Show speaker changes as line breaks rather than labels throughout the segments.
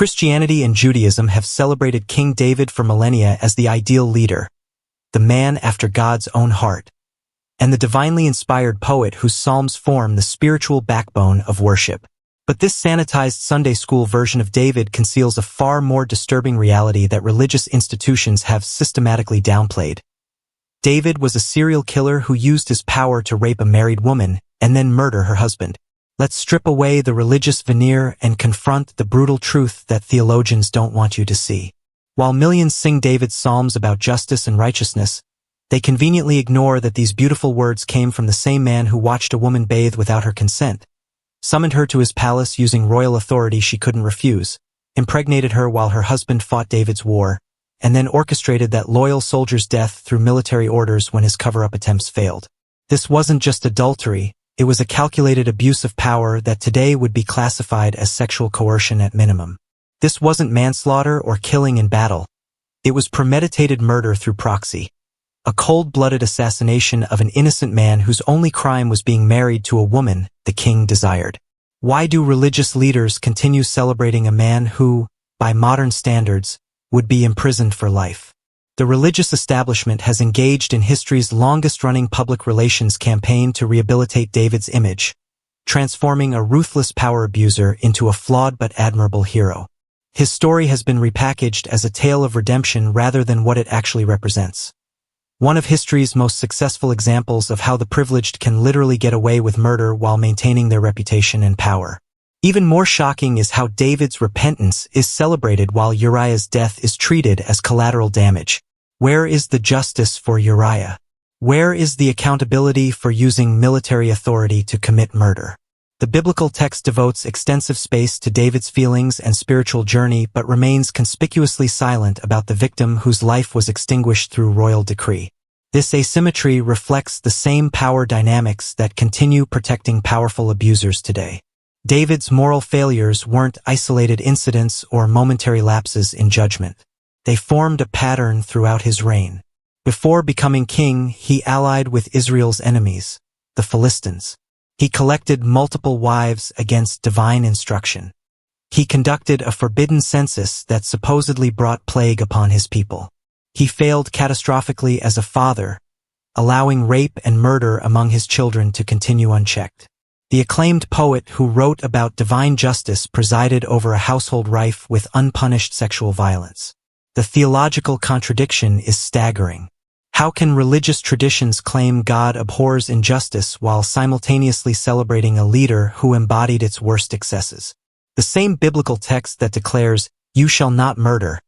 Christianity and Judaism have celebrated King David for millennia as the ideal leader, the man after God's own heart, and the divinely inspired poet whose psalms form the spiritual backbone of worship. But this sanitized Sunday school version of David conceals a far more disturbing reality that religious institutions have systematically downplayed. David was a serial killer who used his power to rape a married woman and then murder her husband. Let's strip away the religious veneer and confront the brutal truth that theologians don't want you to see. While millions sing David's psalms about justice and righteousness, they conveniently ignore that these beautiful words came from the same man who watched a woman bathe without her consent, summoned her to his palace using royal authority she couldn't refuse, impregnated her while her husband fought David's war, and then orchestrated that loyal soldier's death through military orders when his cover-up attempts failed. This wasn't just adultery, it was a calculated abuse of power that today would be classified as sexual coercion at minimum. This wasn't manslaughter or killing in battle. It was premeditated murder through proxy, a cold-blooded assassination of an innocent man whose only crime was being married to a woman the king desired. Why do religious leaders continue celebrating a man who, by modern standards, would be imprisoned for life? The religious establishment has engaged in history's longest-running public relations campaign to rehabilitate David's image, transforming a ruthless power abuser into a flawed but admirable hero. His story has been repackaged as a tale of redemption rather than what it actually represents. One of history's most successful examples of how the privileged can literally get away with murder while maintaining their reputation and power. Even more shocking is how David's repentance is celebrated while Uriah's death is treated as collateral damage. Where is the justice for Uriah? Where is the accountability for using military authority to commit murder? The biblical text devotes extensive space to David's feelings and spiritual journey but remains conspicuously silent about the victim whose life was extinguished through royal decree. This asymmetry reflects the same power dynamics that continue protecting powerful abusers today. David's moral failures weren't isolated incidents or momentary lapses in judgment. They formed a pattern throughout his reign. Before becoming king, he allied with Israel's enemies, the Philistines. He collected multiple wives against divine instruction. He conducted a forbidden census that supposedly brought plague upon his people. He failed catastrophically as a father, allowing rape and murder among his children to continue unchecked. The acclaimed poet who wrote about divine justice presided over a household rife with unpunished sexual violence. The theological contradiction is staggering. How can religious traditions claim God abhors injustice while simultaneously celebrating a leader who embodied its worst excesses? The same biblical text that declares, "You shall not murder,"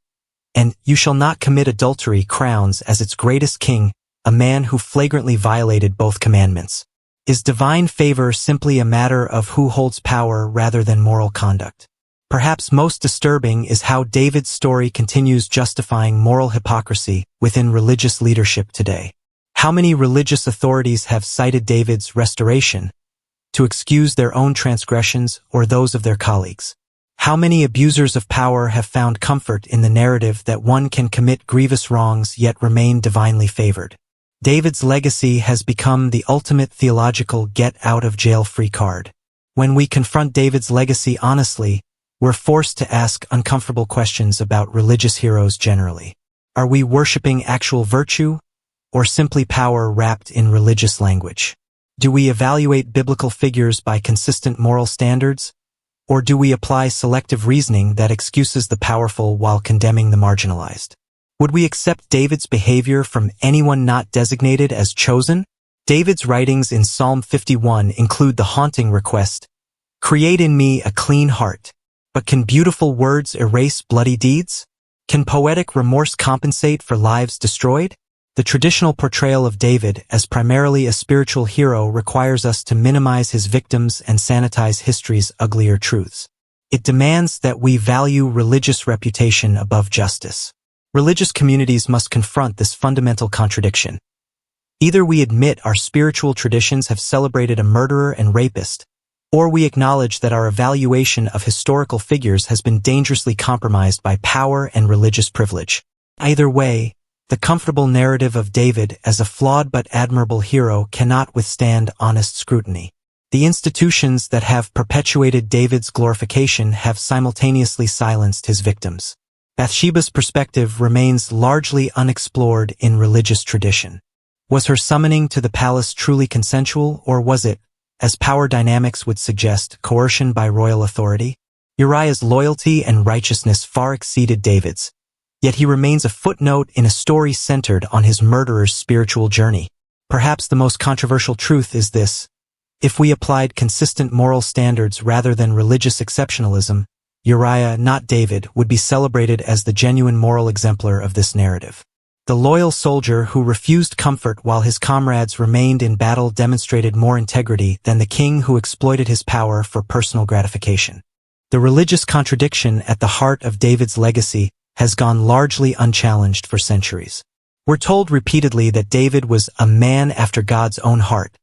and "You shall not commit adultery" crowns as its greatest king a man who flagrantly violated both commandments. Is divine favor simply a matter of who holds power rather than moral conduct? Perhaps most disturbing is how David's story continues justifying moral hypocrisy within religious leadership today. How many religious authorities have cited David's restoration to excuse their own transgressions or those of their colleagues? How many abusers of power have found comfort in the narrative that one can commit grievous wrongs yet remain divinely favored? David's legacy has become the ultimate theological get-out-of-jail-free card. When we confront David's legacy honestly, we're forced to ask uncomfortable questions about religious heroes generally. Are we worshiping actual virtue, or simply power wrapped in religious language? Do we evaluate biblical figures by consistent moral standards, or do we apply selective reasoning that excuses the powerful while condemning the marginalized? Would we accept David's behavior from anyone not designated as chosen? David's writings in Psalm 51 include the haunting request, "Create in me a clean heart." But can beautiful words erase bloody deeds? Can poetic remorse compensate for lives destroyed? The traditional portrayal of David as primarily a spiritual hero requires us to minimize his victims and sanitize history's uglier truths. It demands that we value religious reputation above justice. Religious communities must confront this fundamental contradiction. Either we admit our spiritual traditions have celebrated a murderer and rapist, or we acknowledge that our evaluation of historical figures has been dangerously compromised by power and religious privilege. Either way, the comfortable narrative of David as a flawed but admirable hero cannot withstand honest scrutiny. The institutions that have perpetuated David's glorification have simultaneously silenced his victims. Bathsheba's perspective remains largely unexplored in religious tradition. Was her summoning to the palace truly consensual, or was it, as power dynamics would suggest, coercion by royal authority? Uriah's loyalty and righteousness far exceeded David's, yet he remains a footnote in a story centered on his murderer's spiritual journey. Perhaps the most controversial truth is this: if we applied consistent moral standards rather than religious exceptionalism, Uriah, not David, would be celebrated as the genuine moral exemplar of this narrative. The loyal soldier who refused comfort while his comrades remained in battle demonstrated more integrity than the king who exploited his power for personal gratification. The religious contradiction at the heart of David's legacy has gone largely unchallenged for centuries. We're told repeatedly that David was a man after God's own heart.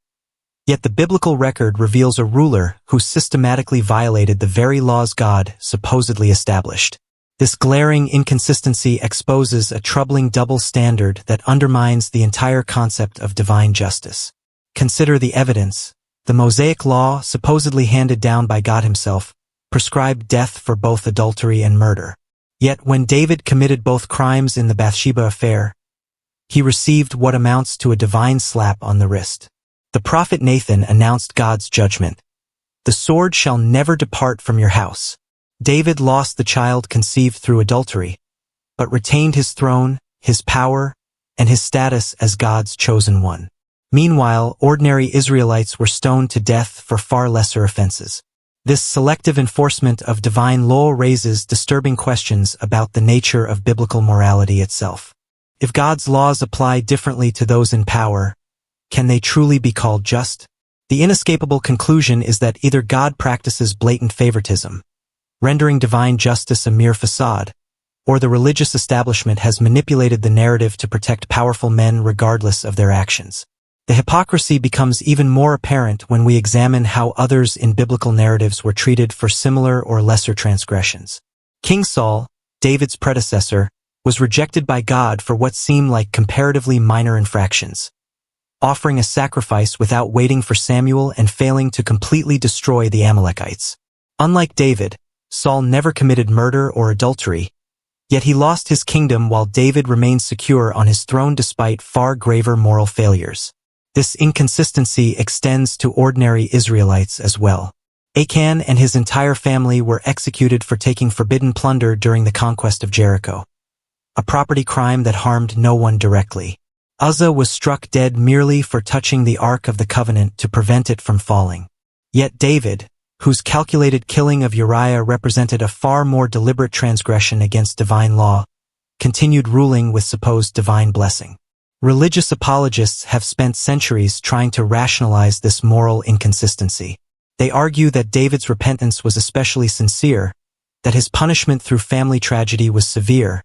Yet the biblical record reveals a ruler who systematically violated the very laws God supposedly established. This glaring inconsistency exposes a troubling double standard that undermines the entire concept of divine justice. Consider the evidence. The Mosaic law, supposedly handed down by God himself, prescribed death for both adultery and murder. Yet when David committed both crimes in the Bathsheba affair, he received what amounts to a divine slap on the wrist. The prophet Nathan announced God's judgment. "The sword shall never depart from your house." David lost the child conceived through adultery, but retained his throne, his power, and his status as God's chosen one. Meanwhile, ordinary Israelites were stoned to death for far lesser offenses. This selective enforcement of divine law raises disturbing questions about the nature of biblical morality itself. If God's laws apply differently to those in power, can they truly be called just? The inescapable conclusion is that either God practices blatant favoritism, rendering divine justice a mere facade, or the religious establishment has manipulated the narrative to protect powerful men regardless of their actions. The hypocrisy becomes even more apparent when we examine how others in biblical narratives were treated for similar or lesser transgressions. King Saul, David's predecessor, was rejected by God for what seemed like comparatively minor infractions, offering a sacrifice without waiting for Samuel and failing to completely destroy the Amalekites. Unlike David, Saul never committed murder or adultery, yet he lost his kingdom while David remained secure on his throne despite far graver moral failures. This inconsistency extends to ordinary Israelites as well. Achan and his entire family were executed for taking forbidden plunder during the conquest of Jericho, a property crime that harmed no one directly. Uzzah was struck dead merely for touching the Ark of the Covenant to prevent it from falling. Yet David, whose calculated killing of Uriah represented a far more deliberate transgression against divine law, continued ruling with supposed divine blessing. Religious apologists have spent centuries trying to rationalize this moral inconsistency. They argue that David's repentance was especially sincere, that his punishment through family tragedy was severe,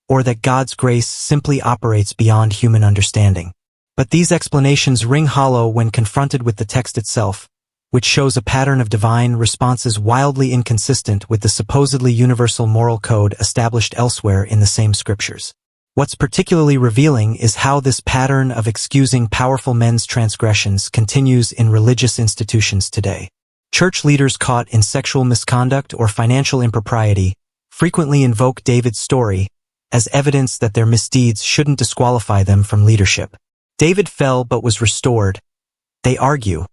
or that God's grace simply operates beyond human understanding. But these explanations ring hollow when confronted with the text itself, which shows a pattern of divine responses wildly inconsistent with the supposedly universal moral code established elsewhere in the same scriptures. What's particularly revealing is how this pattern of excusing powerful men's transgressions continues in religious institutions today. Church leaders caught in sexual misconduct or financial impropriety frequently invoke David's story as evidence that their misdeeds shouldn't disqualify them from leadership. David fell but was restored, they argue,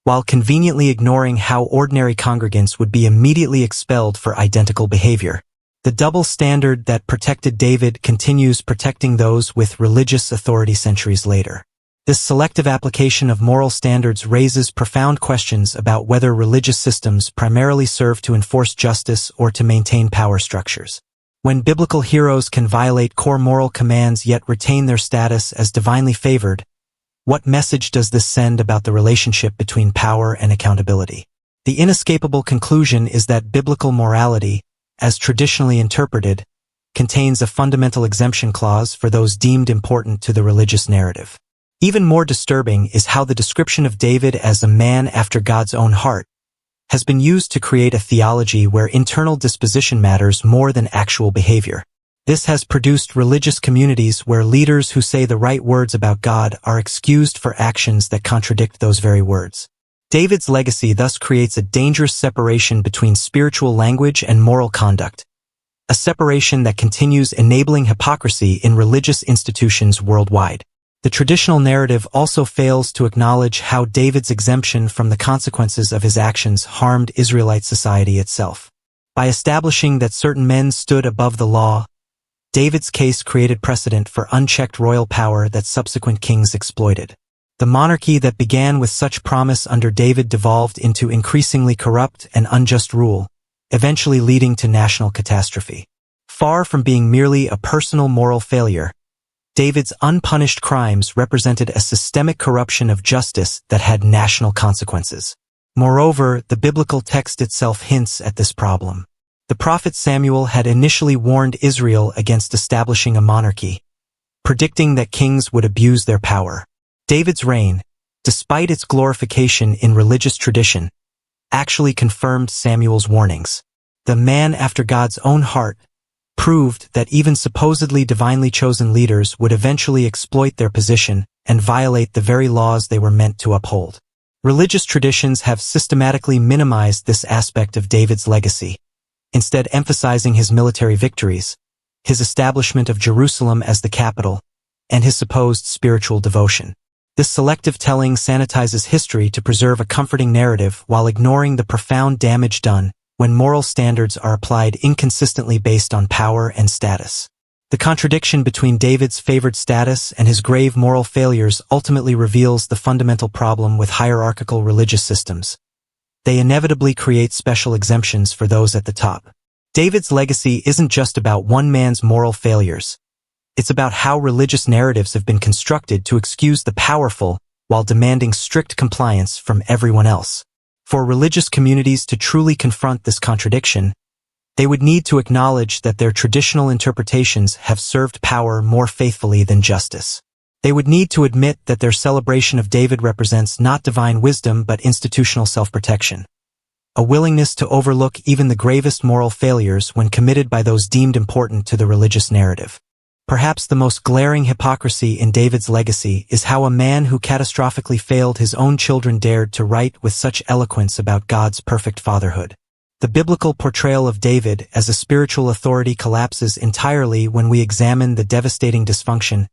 while conveniently ignoring how ordinary congregants would be immediately expelled for identical behavior. The double standard that protected David continues protecting those with religious authority centuries later. This selective application of moral standards raises profound questions about whether religious systems primarily serve to enforce justice or to maintain power structures. When biblical heroes can violate core moral commands yet retain their status as divinely favored, what message does this send about the relationship between power and accountability? The inescapable conclusion is that biblical morality, as traditionally interpreted, contains a fundamental exemption clause for those deemed important to the religious narrative. Even more disturbing is how the description of David as a man after God's own heart has been used to create a theology where internal disposition matters more than actual behavior. This has produced religious communities where leaders who say the right words about God are excused for actions that contradict those very words. David's legacy thus creates a dangerous separation between spiritual language and moral conduct, a separation that continues enabling hypocrisy in religious institutions worldwide. The traditional narrative also fails to acknowledge how David's exemption from the consequences of his actions harmed Israelite society itself. By establishing that certain men stood above the law, David's case created precedent for unchecked royal power that subsequent kings exploited. The monarchy that began with such promise under David devolved into increasingly corrupt and unjust rule, eventually leading to national catastrophe. Far from being merely a personal moral failure, David's unpunished crimes represented a systemic corruption of justice that had national consequences. Moreover, the biblical text itself hints at this problem. The prophet Samuel had initially warned Israel against establishing a monarchy, predicting that kings would abuse their power. David's reign, despite its glorification in religious tradition, actually confirmed Samuel's warnings. The man after God's own heart proved that even supposedly divinely chosen leaders would eventually exploit their position and violate the very laws they were meant to uphold. Religious traditions have systematically minimized this aspect of David's legacy, instead emphasizing his military victories, his establishment of Jerusalem as the capital, and his supposed spiritual devotion. This selective telling sanitizes history to preserve a comforting narrative while ignoring the profound damage done when moral standards are applied inconsistently based on power and status. The contradiction between David's favored status and his grave moral failures ultimately reveals the fundamental problem with hierarchical religious systems. They inevitably create special exemptions for those at the top. David's legacy isn't just about one man's moral failures. It's about how religious narratives have been constructed to excuse the powerful while demanding strict compliance from everyone else. For religious communities to truly confront this contradiction, they would need to acknowledge that their traditional interpretations have served power more faithfully than justice. They would need to admit that their celebration of David represents not divine wisdom but institutional self-protection, a willingness to overlook even the gravest moral failures when committed by those deemed important to the religious narrative. Perhaps the most glaring hypocrisy in David's legacy is how a man who catastrophically failed his own children dared to write with such eloquence about God's perfect fatherhood. The biblical portrayal of David as a spiritual authority collapses entirely when we examine the devastating dysfunction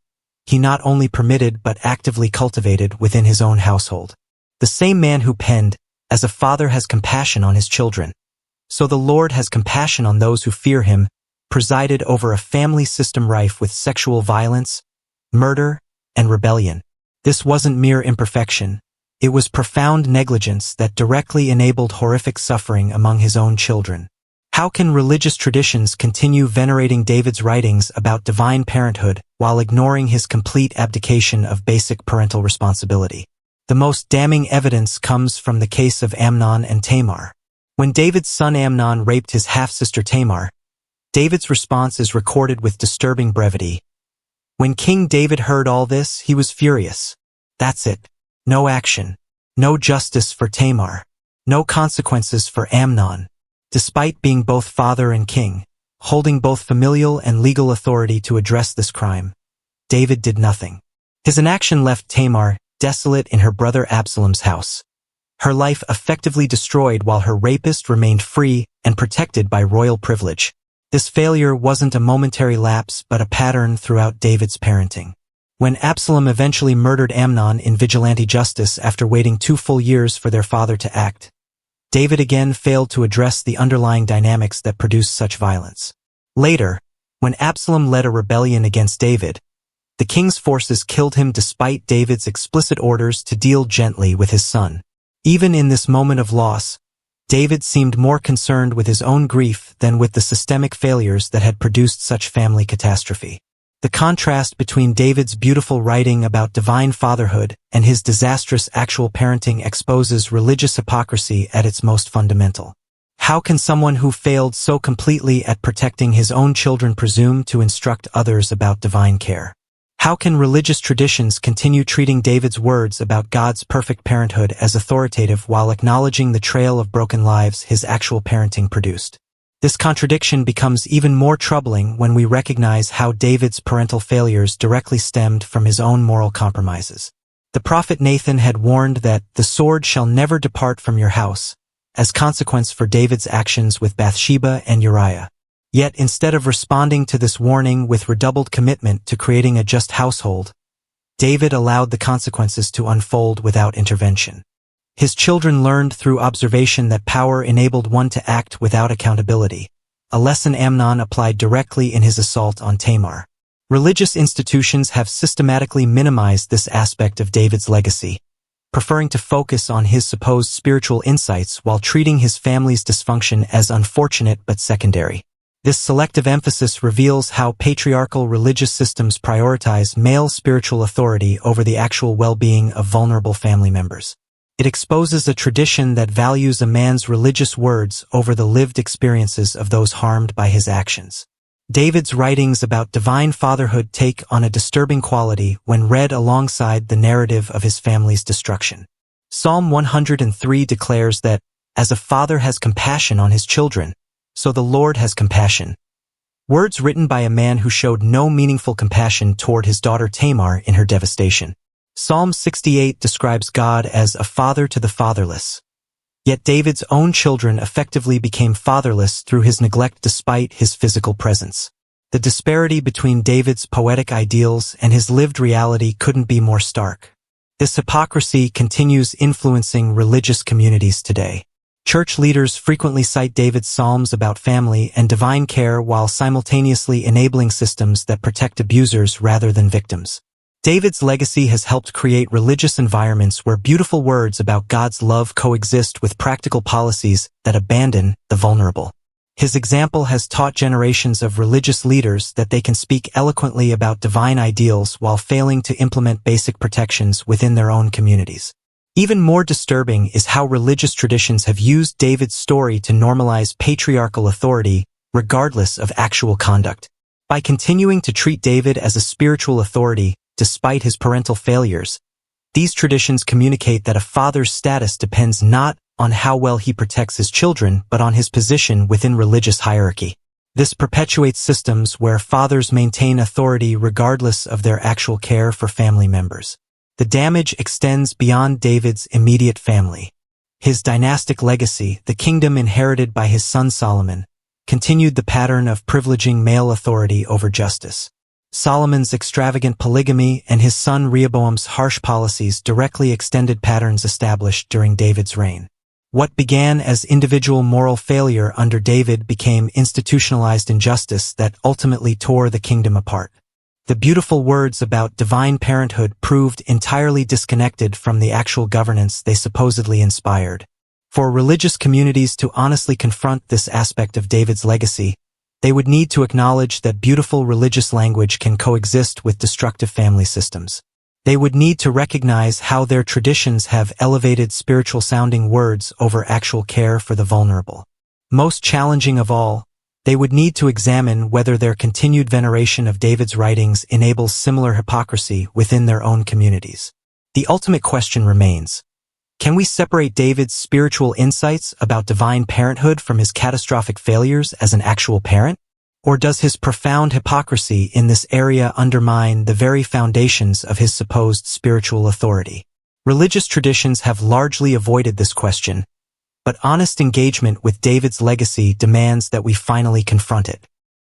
he not only permitted but actively cultivated within his own household. The same man who penned, "As a father has compassion on his children, so the Lord has compassion on those who fear him," presided over a family system rife with sexual violence, murder, and rebellion. This wasn't mere imperfection. It was profound negligence that directly enabled horrific suffering among his own children. How can religious traditions continue venerating David's writings about divine parenthood while ignoring his complete abdication of basic parental responsibility? The most damning evidence comes from the case of Amnon and Tamar. When David's son Amnon raped his half-sister Tamar, David's response is recorded with disturbing brevity. When King David heard all this, he was furious. That's it. No action. No justice for Tamar. No consequences for Amnon. Despite being both father and king, holding both familial and legal authority to address this crime, David did nothing. His inaction left Tamar desolate in her brother Absalom's house, her life effectively destroyed while her rapist remained free and protected by royal privilege. This failure wasn't a momentary lapse but a pattern throughout David's parenting. When Absalom eventually murdered Amnon in vigilante justice after waiting 2 full years for their father to act, David again failed to address the underlying dynamics that produced such violence. Later, when Absalom led a rebellion against David, the king's forces killed him despite David's explicit orders to deal gently with his son. Even in this moment of loss, David seemed more concerned with his own grief than with the systemic failures that had produced such family catastrophe. The contrast between David's beautiful writing about divine fatherhood and his disastrous actual parenting exposes religious hypocrisy at its most fundamental. How can someone who failed so completely at protecting his own children presume to instruct others about divine care? How can religious traditions continue treating David's words about God's perfect parenthood as authoritative while acknowledging the trail of broken lives his actual parenting produced? This contradiction becomes even more troubling when we recognize how David's parental failures directly stemmed from his own moral compromises. The prophet Nathan had warned that the sword shall never depart from your house, as consequence for David's actions with Bathsheba and Uriah. Yet instead of responding to this warning with redoubled commitment to creating a just household, David allowed the consequences to unfold without intervention. His children learned through observation that power enabled one to act without accountability, a lesson Amnon applied directly in his assault on Tamar. Religious institutions have systematically minimized this aspect of David's legacy, preferring to focus on his supposed spiritual insights while treating his family's dysfunction as unfortunate but secondary. This selective emphasis reveals how patriarchal religious systems prioritize male spiritual authority over the actual well-being of vulnerable family members. It exposes a tradition that values a man's religious words over the lived experiences of those harmed by his actions. David's writings about divine fatherhood take on a disturbing quality when read alongside the narrative of his family's destruction. Psalm 103 declares that, as a father has compassion on his children, so the Lord has compassion. Words written by a man who showed no meaningful compassion toward his daughter Tamar in her devastation. Psalm 68 describes God as a father to the fatherless. Yet David's own children effectively became fatherless through his neglect despite his physical presence. The disparity between David's poetic ideals and his lived reality couldn't be more stark. This hypocrisy continues influencing religious communities today. Church leaders frequently cite David's psalms about family and divine care while simultaneously enabling systems that protect abusers rather than victims. David's legacy has helped create religious environments where beautiful words about God's love coexist with practical policies that abandon the vulnerable. His example has taught generations of religious leaders that they can speak eloquently about divine ideals while failing to implement basic protections within their own communities. Even more disturbing is how religious traditions have used David's story to normalize patriarchal authority, regardless of actual conduct. By continuing to treat David as a spiritual authority, despite his parental failures, these traditions communicate that a father's status depends not on how well he protects his children, but on his position within religious hierarchy. This perpetuates systems where fathers maintain authority regardless of their actual care for family members. The damage extends beyond David's immediate family. His dynastic legacy, the kingdom inherited by his son Solomon, continued the pattern of privileging male authority over justice. Solomon's extravagant polygamy and his son Rehoboam's harsh policies directly extended patterns established during David's reign. What began as individual moral failure under David became institutionalized injustice that ultimately tore the kingdom apart. The beautiful words about divine parenthood proved entirely disconnected from the actual governance they supposedly inspired. For religious communities to honestly confront this aspect of David's legacy, they would need to acknowledge that beautiful religious language can coexist with destructive family systems. They would need to recognize how their traditions have elevated spiritual-sounding words over actual care for the vulnerable. Most challenging of all, they would need to examine whether their continued veneration of David's writings enables similar hypocrisy within their own communities. The ultimate question remains: can we separate David's spiritual insights about divine parenthood from his catastrophic failures as an actual parent? Or does his profound hypocrisy in this area undermine the very foundations of his supposed spiritual authority? Religious traditions have largely avoided this question, but honest engagement with David's legacy demands that we finally confront it.